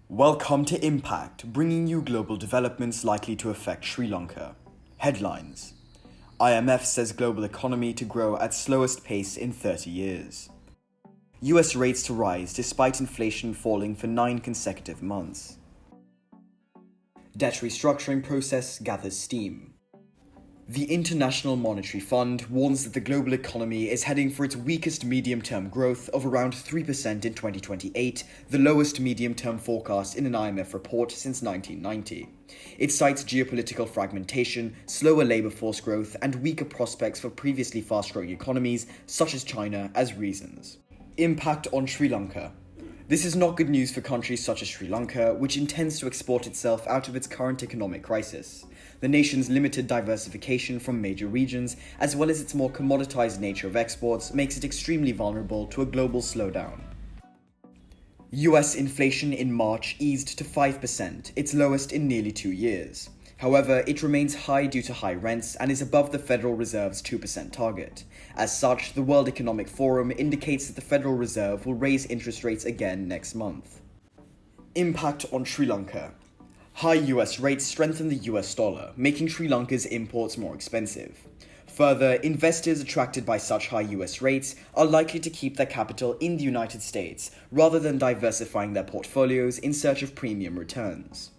Welcome to Impact, bringing you global developments likely to affect Sri Lanka. Headlines: IMF says global economy to grow at slowest pace in 30 years. US rates to rise despite inflation falling for 9 consecutive months. Debt restructuring process gathers steam. The International Monetary Fund warns that the global economy is heading for its weakest medium-term growth of around 3% in 2028, the lowest medium-term forecast in an IMF report since 1990. It cites geopolitical fragmentation, slower labor force growth, and weaker prospects for previously fast-growing economies, such as China, as reasons. Impact on Sri Lanka. This is not good news for countries such as Sri Lanka, which intends to export itself out of its current economic crisis. The nation's limited diversification from major regions, as well as its more commoditized nature of exports, makes it extremely vulnerable to a global slowdown. US inflation in March eased to 5%, its lowest in nearly 2 years. However, it remains high due to high rents and is above the Federal Reserve's 2% target. As such, the World Economic Forum indicates that the Federal Reserve will raise interest rates again next month. Impact on Sri Lanka. High US rates strengthen the US dollar, making Sri Lanka's imports more expensive. Further, investors attracted by such high US rates are likely to keep their capital in the United States rather than diversifying their portfolios in search of premium returns.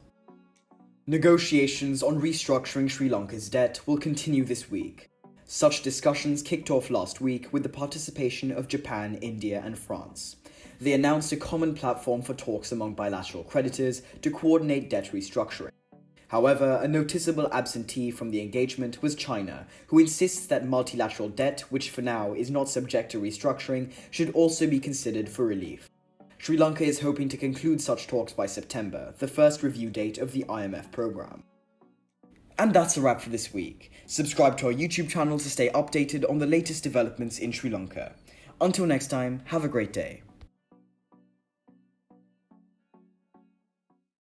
Negotiations on restructuring Sri Lanka's debt will continue this week. Such discussions kicked off last week with the participation of Japan, India, and France. They announced a common platform for talks among bilateral creditors to coordinate debt restructuring. However, a noticeable absentee from the engagement was China, who insists that multilateral debt, which for now is not subject to restructuring, should also be considered for relief. Sri Lanka is hoping to conclude such talks by September, the first review date of the IMF program. And that's a wrap for this week. Subscribe to our YouTube channel to stay updated on the latest developments in Sri Lanka. Until next time, have a great day.